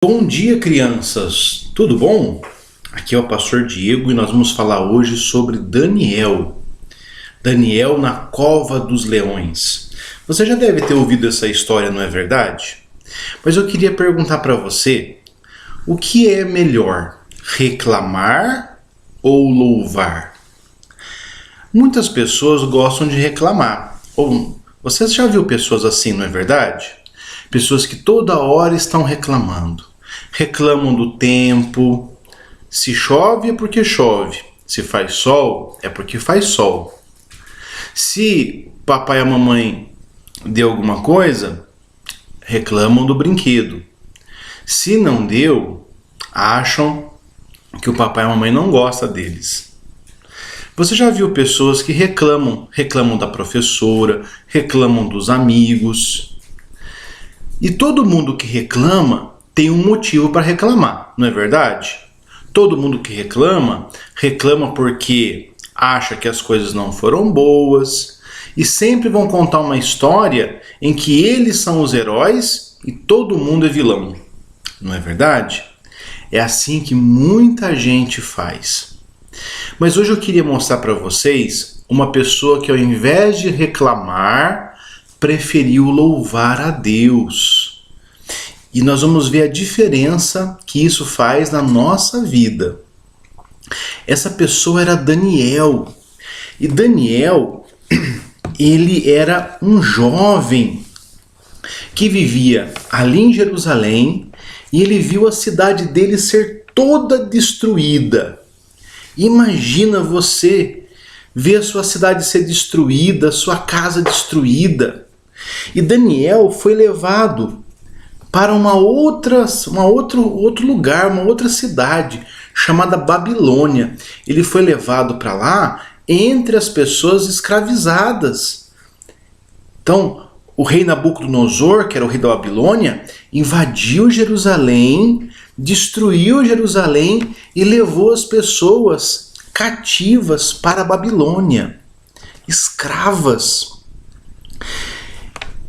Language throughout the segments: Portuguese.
Bom dia, crianças! Tudo bom? Aqui é o pastor Diego e nós vamos falar hoje sobre Daniel. Daniel na cova dos leões. Você já deve ter ouvido essa história, não é verdade? Mas eu queria perguntar para você, o que é melhor, reclamar ou louvar? Muitas pessoas gostam de reclamar. Você já viu pessoas assim, não é verdade? Pessoas que toda hora estão reclamando. Reclamam do tempo. Se chove é porque chove. Se faz sol é porque faz sol. Se papai e a mamãe deu alguma coisa, reclamam do brinquedo. Se não deu, acham que o papai e a mamãe não gostam deles. Você já viu pessoas que reclamam da professora, reclamam dos amigos. E todo mundo que reclama tem um motivo para reclamar, não é verdade? Todo mundo que reclama porque acha que as coisas não foram boas e sempre vão contar uma história em que eles são os heróis e todo mundo é vilão, não é verdade? É assim que muita gente faz. Mas hoje eu queria mostrar para vocês uma pessoa que, ao invés de reclamar, preferiu louvar a Deus. E nós vamos ver a diferença que isso faz na nossa vida. Essa pessoa era Daniel. E Daniel, ele era um jovem que vivia ali em Jerusalém e ele viu a cidade dele ser toda destruída. Imagina você ver a sua cidade ser destruída, sua casa destruída. E Daniel foi levado para outro lugar, uma outra cidade chamada Babilônia. Ele foi levado para lá entre as pessoas escravizadas. Então, o rei Nabucodonosor, que era o rei da Babilônia, invadiu Jerusalém, destruiu Jerusalém e levou as pessoas cativas para a Babilônia, escravas.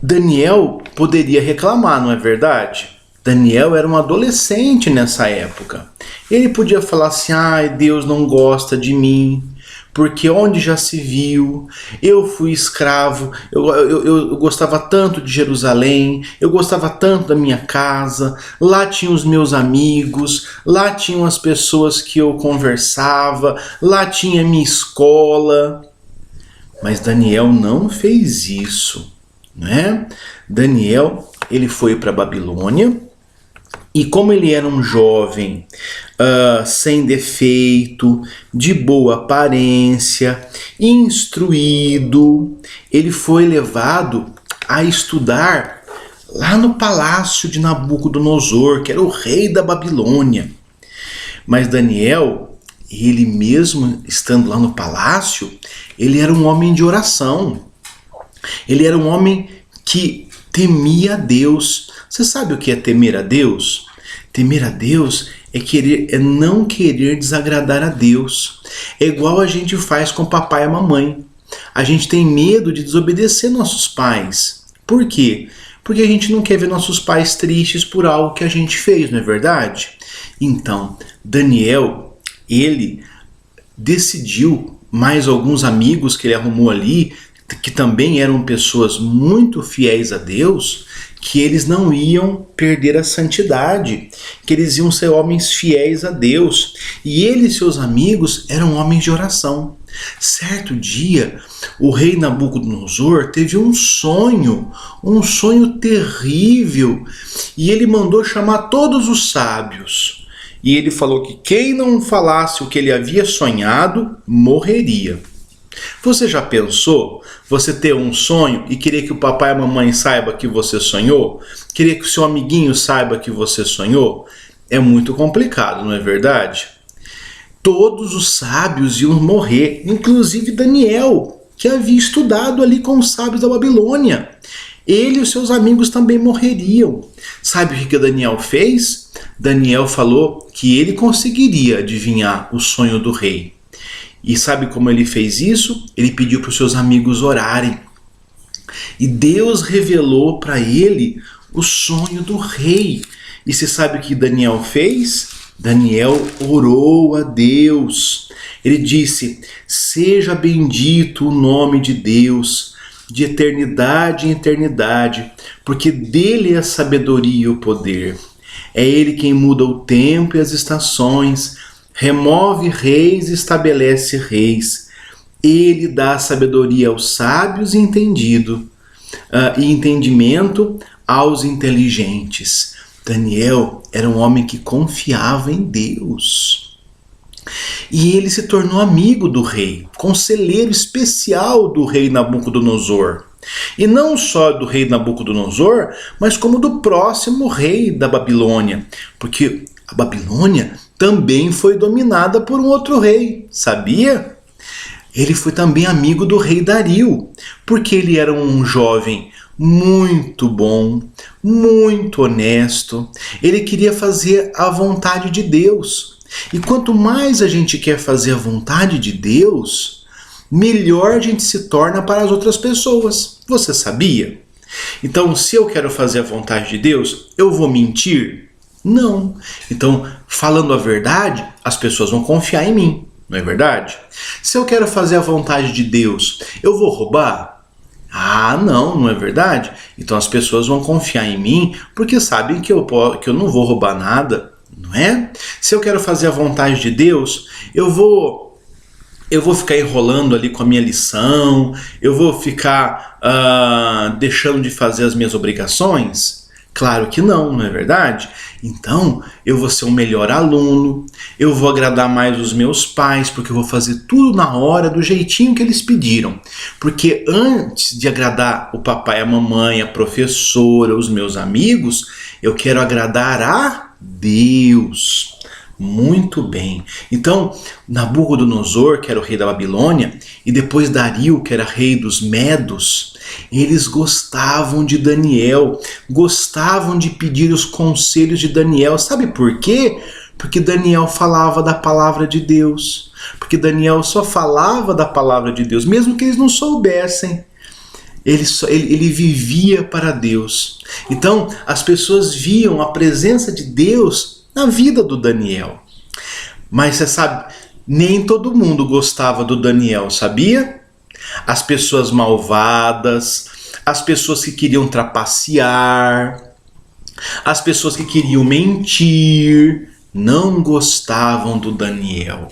Daniel poderia reclamar, não é verdade? Daniel era um adolescente nessa época. Ele podia falar assim, Deus não gosta de mim, porque onde já se viu, eu fui escravo, eu gostava tanto de Jerusalém, eu gostava tanto da minha casa, lá tinham os meus amigos, lá tinham as pessoas que eu conversava, lá tinha minha escola. Mas Daniel não fez isso, né? Daniel, ele foi para a Babilônia e como ele era um jovem sem defeito, de boa aparência, instruído, ele foi levado a estudar lá no palácio de Nabucodonosor, que era o rei da Babilônia. Mas Daniel, ele mesmo estando lá no palácio, ele era um homem de oração. Ele era um homem que temia a Deus. Você sabe o que é temer a Deus? Temer a Deus é não querer desagradar a Deus. É igual a gente faz com o papai e a mamãe. A gente tem medo de desobedecer nossos pais. Por quê? Porque a gente não quer ver nossos pais tristes por algo que a gente fez, não é verdade? Então, Daniel, ele decidiu, mais alguns amigos que ele arrumou ali, que também eram pessoas muito fiéis a Deus, que eles não iam perder a santidade, que eles iam ser homens fiéis a Deus. E ele e seus amigos eram homens de oração. Certo dia, o rei Nabucodonosor teve um sonho terrível, e ele mandou chamar todos os sábios. E ele falou que quem não falasse o que ele havia sonhado, morreria. Você já pensou? Você ter um sonho e querer que o papai e a mamãe saiba que você sonhou? Querer que o seu amiguinho saiba que você sonhou? É muito complicado, não é verdade? Todos os sábios iam morrer, inclusive Daniel, que havia estudado ali com os sábios da Babilônia. Ele e os seus amigos também morreriam. Sabe o que Daniel fez? Daniel falou que ele conseguiria adivinhar o sonho do rei. E sabe como ele fez isso? Ele pediu para os seus amigos orarem. E Deus revelou para ele o sonho do rei. E você sabe o que Daniel fez? Daniel orou a Deus. Ele disse: seja bendito o nome de Deus, de eternidade em eternidade, porque dele é a sabedoria e o poder. É ele quem muda o tempo e as estações, remove reis e estabelece reis. Ele dá sabedoria aos sábios e entendimento aos inteligentes. Daniel era um homem que confiava em Deus. E ele se tornou amigo do rei, conselheiro especial do rei Nabucodonosor. E não só do rei Nabucodonosor, mas como do próximo rei da Babilônia. Porque a Babilônia também foi dominada por um outro rei, sabia? Ele foi também amigo do rei Dario, porque ele era um jovem muito bom, muito honesto. Ele queria fazer a vontade de Deus. E quanto mais a gente quer fazer a vontade de Deus, melhor a gente se torna para as outras pessoas. Você sabia? Então, se eu quero fazer a vontade de Deus, eu vou mentir? Não. Então, falando a verdade, as pessoas vão confiar em mim. Não é verdade? Se eu quero fazer a vontade de Deus, eu vou roubar? Ah, não é verdade? Então as pessoas vão confiar em mim porque sabem que eu não vou roubar nada, não é? Se eu quero fazer a vontade de Deus, eu vou ficar enrolando ali com a minha lição, eu vou ficar deixando de fazer as minhas obrigações? Claro que não é verdade? Então, eu vou ser um melhor aluno, eu vou agradar mais os meus pais, porque eu vou fazer tudo na hora, do jeitinho que eles pediram. Porque antes de agradar o papai, a mamãe, a professora, os meus amigos, eu quero agradar a Deus. Muito bem. Então, Nabucodonosor, que era o rei da Babilônia, e depois Dario, que era rei dos Medos, eles gostavam de Daniel, gostavam de pedir os conselhos de Daniel. Sabe por quê? Porque Daniel falava da palavra de Deus. Porque Daniel só falava da palavra de Deus, mesmo que eles não soubessem. Ele vivia para Deus. Então, as pessoas viam a presença de Deus na vida do Daniel. Mas você sabe, nem todo mundo gostava do Daniel, sabia? As pessoas malvadas, as pessoas que queriam trapacear, as pessoas que queriam mentir, não gostavam do Daniel.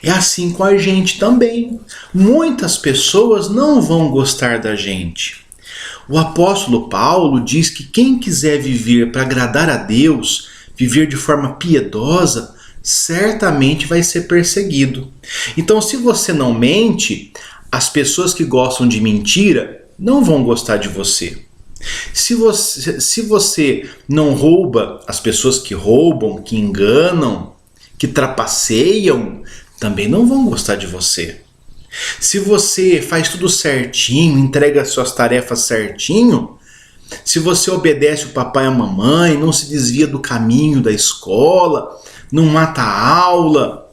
É assim com a gente também. Muitas pessoas não vão gostar da gente. O apóstolo Paulo diz que quem quiser viver para agradar a Deus, viver de forma piedosa, certamente vai ser perseguido. Então, se você não mente, as pessoas que gostam de mentira não vão gostar de você. Se você não rouba, as pessoas que roubam, que enganam, que trapaceiam, também não vão gostar de você. Se você faz tudo certinho, entrega as suas tarefas certinho, se você obedece o papai e a mamãe, não se desvia do caminho da escola, não mata a aula,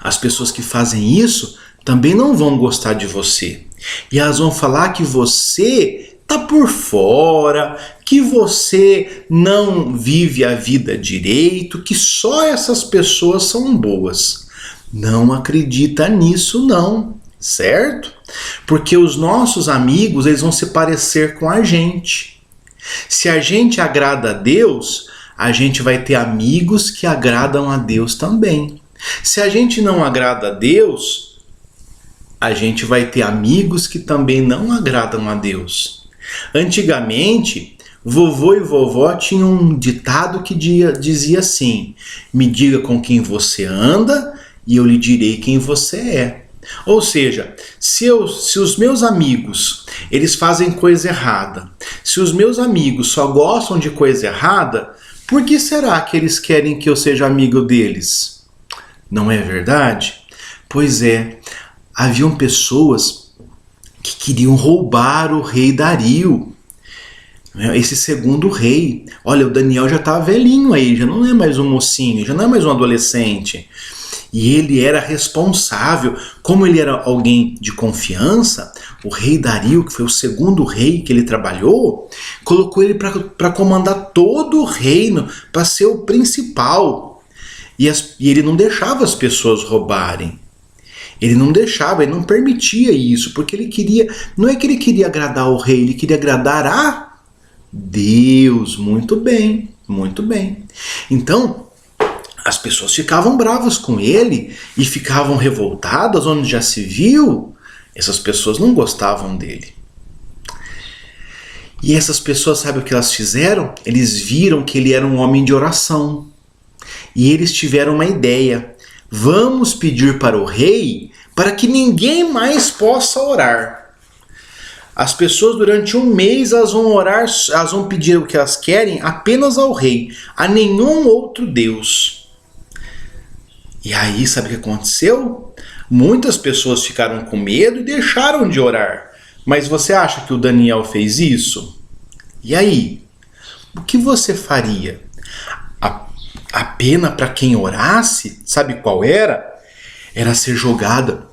as pessoas que fazem isso também não vão gostar de você. E elas vão falar que você está por fora, que você não vive a vida direito, que só essas pessoas são boas. Não acredita nisso não, certo? Porque os nossos amigos, eles vão se parecer com a gente. Se a gente agrada a Deus, a gente vai ter amigos que agradam a Deus também. Se a gente não agrada a Deus, a gente vai ter amigos que também não agradam a Deus. Antigamente, vovô e vovó tinham um ditado que dizia assim: me diga com quem você anda e eu lhe direi quem você é. Ou seja, se os meus amigos eles fazem coisa errada, se os meus amigos só gostam de coisa errada, por que será que eles querem que eu seja amigo deles? Não é verdade? Pois é, haviam pessoas que queriam roubar o rei Dario, esse segundo rei. Olha, o Daniel já está velhinho aí, já não é mais um mocinho, já não é mais um adolescente. E ele era responsável, como ele era alguém de confiança, o rei Dario, que foi o segundo rei que ele trabalhou, colocou ele para comandar todo o reino, para ser o principal. E ele não deixava as pessoas roubarem. Ele não deixava, ele não permitia isso, porque ele queria, não é que ele queria agradar o rei, ele queria agradar a Deus. Muito bem, muito bem. Então, as pessoas ficavam bravas com ele e ficavam revoltadas, onde já se viu, essas pessoas não gostavam dele. E essas pessoas, sabe o que elas fizeram? Eles viram que ele era um homem de oração. E eles tiveram uma ideia. Vamos pedir para o rei para que ninguém mais possa orar. As pessoas durante um mês elas vão orar, elas vão pedir o que elas querem apenas ao rei, a nenhum outro Deus. E aí, sabe o que aconteceu? Muitas pessoas ficaram com medo e deixaram de orar. Mas você acha que o Daniel fez isso? E aí? O que você faria? A pena para quem orasse, sabe qual era? Era ser jogada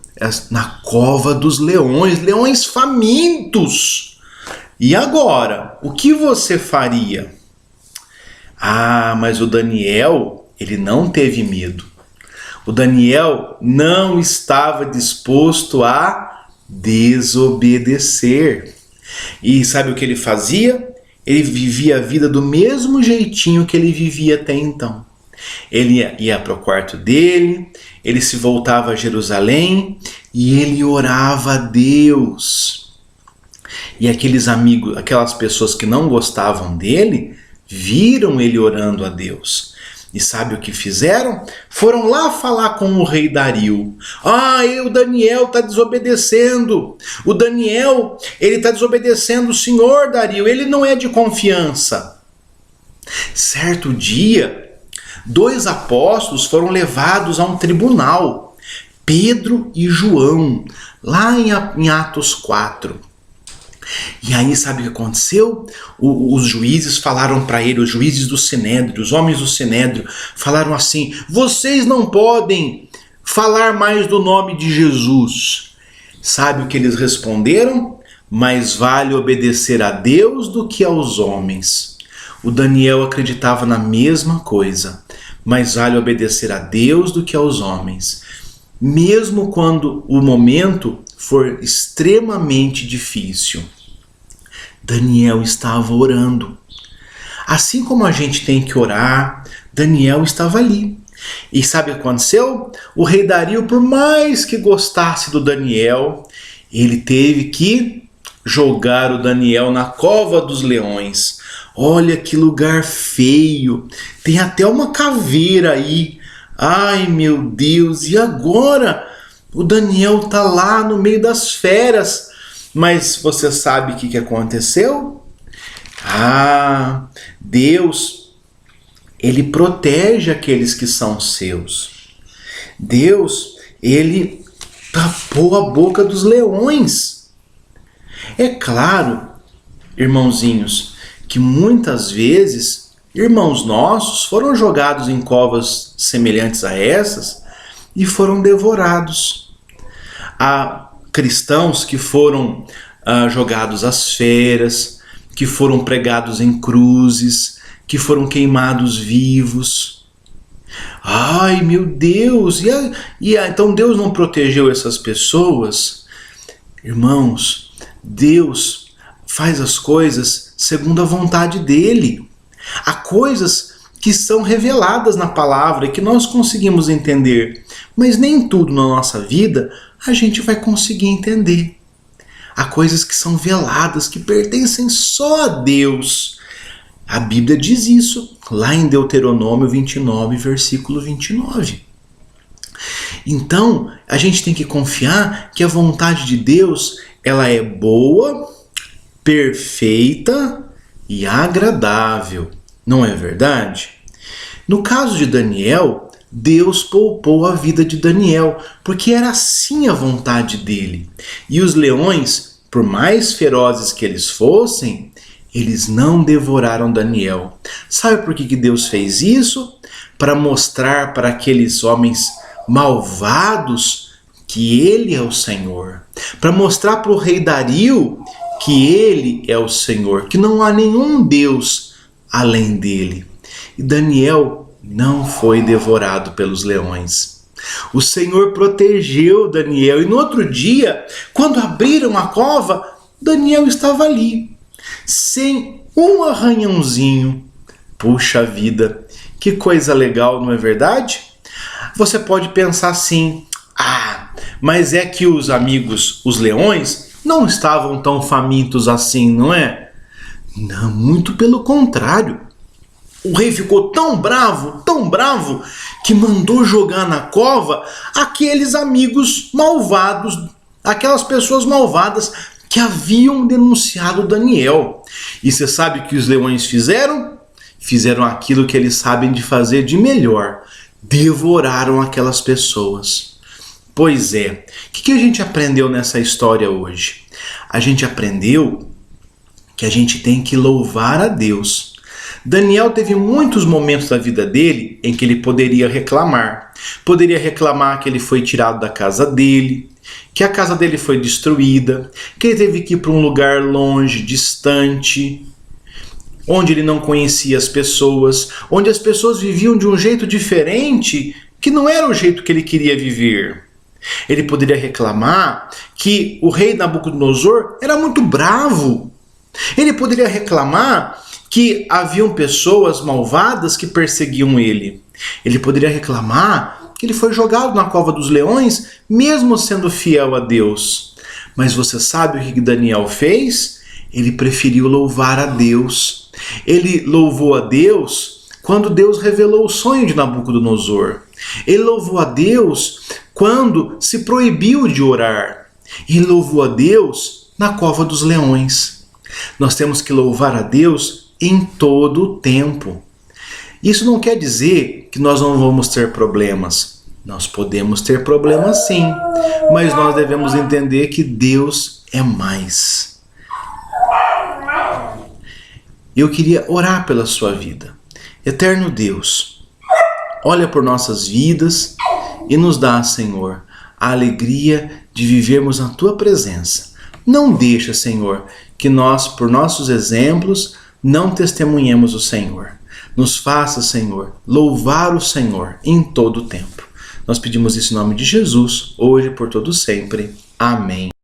na cova dos leões, leões famintos. E agora, o que você faria? Ah, mas o Daniel, ele não teve medo. O Daniel não estava disposto a desobedecer. E sabe o que ele fazia? Ele vivia a vida do mesmo jeitinho que ele vivia até então. Ele ia para o quarto dele, ele se voltava a Jerusalém e ele orava a Deus. E aqueles amigos, aquelas pessoas que não gostavam dele, viram ele orando a Deus. E sabe o que fizeram? Foram lá falar com o rei Dario. O Daniel está desobedecendo. O Daniel, ele está desobedecendo o senhor Dario. Ele não é de confiança. Certo dia, 2 apóstolos foram levados a um tribunal. Pedro e João, lá em Atos 4. E aí, sabe o que aconteceu? Os juízes falaram para ele, os juízes do Sinédrio, os homens do Sinédrio, falaram assim: vocês não podem falar mais do nome de Jesus. Sabe o que eles responderam? Mais vale obedecer a Deus do que aos homens. O Daniel acreditava na mesma coisa. Mais vale obedecer a Deus do que aos homens. Mesmo quando o momento for extremamente difícil. Daniel estava orando. Assim como a gente tem que orar, Daniel estava ali. E sabe o que aconteceu? O rei Dario, por mais que gostasse do Daniel, ele teve que jogar o Daniel na cova dos leões. Olha que lugar feio. Tem até uma caveira aí. Ai, meu Deus, e agora? O Daniel está lá no meio das feras. Mas você sabe o que aconteceu? Deus, ele protege aqueles que são seus. Deus, ele tapou a boca dos leões. É claro, irmãozinhos, que muitas vezes irmãos nossos foram jogados em covas semelhantes a essas e foram devorados. Há cristãos que foram jogados às feras, que foram pregados em cruzes, que foram queimados vivos. Ai, meu Deus! Então Deus não protegeu essas pessoas? Irmãos, Deus faz as coisas segundo a vontade dele. Há coisas que são reveladas na palavra e que nós conseguimos entender, mas nem tudo na nossa vida a gente vai conseguir entender. Há coisas que são veladas, que pertencem só a Deus. A Bíblia diz isso lá em Deuteronômio 29, versículo 29. Então, a gente tem que confiar que a vontade de Deus, ela é boa, perfeita e agradável. Não é verdade? No caso de Daniel, Deus poupou a vida de Daniel, porque era assim a vontade dele. E os leões, por mais ferozes que eles fossem, eles não devoraram Daniel. Sabe por que Deus fez isso? Para mostrar para aqueles homens malvados que ele é o Senhor, para mostrar para o rei Dario que ele é o Senhor, que não há nenhum Deus além dele. E Daniel não foi devorado pelos leões. O Senhor protegeu Daniel e no outro dia, quando abriram a cova, Daniel estava ali, sem um arranhãozinho. Puxa vida, que coisa legal, não é verdade? Você pode pensar assim: mas é que os amigos, os leões, não estavam tão famintos assim, não é? Não, muito pelo contrário. O rei ficou tão bravo, que mandou jogar na cova aqueles amigos malvados, aquelas pessoas malvadas que haviam denunciado Daniel. E você sabe o que os leões fizeram? Fizeram aquilo que eles sabem de fazer de melhor: devoraram aquelas pessoas. Pois é, o que a gente aprendeu nessa história hoje? A gente aprendeu que a gente tem que louvar a Deus. Daniel teve muitos momentos da vida dele em que ele poderia reclamar. Poderia reclamar que ele foi tirado da casa dele, que a casa dele foi destruída, que ele teve que ir para um lugar longe, distante, onde ele não conhecia as pessoas, onde as pessoas viviam de um jeito diferente, que não era o jeito que ele queria viver. Ele poderia reclamar que o rei Nabucodonosor era muito bravo. Ele poderia reclamar que haviam pessoas malvadas que perseguiam ele. Ele poderia reclamar que ele foi jogado na cova dos leões, mesmo sendo fiel a Deus. Mas você sabe o que Daniel fez? Ele preferiu louvar a Deus. Ele louvou a Deus quando Deus revelou o sonho de Nabucodonosor. Ele louvou a Deus quando se proibiu de orar. Ele louvou a Deus na cova dos leões. Nós temos que louvar a Deus em todo o tempo. Isso não quer dizer que nós não vamos ter problemas. Nós podemos ter problemas sim, mas nós devemos entender que Deus é mais. Eu queria orar pela sua vida. Eterno Deus, olha por nossas vidas e nos dá, Senhor, a alegria de vivermos na Tua presença. Não deixa, Senhor, que nós, por nossos exemplos, não testemunhemos o Senhor. Nos faça, Senhor, louvar o Senhor em todo o tempo. Nós pedimos isso em nome de Jesus, hoje e por todo sempre. Amém.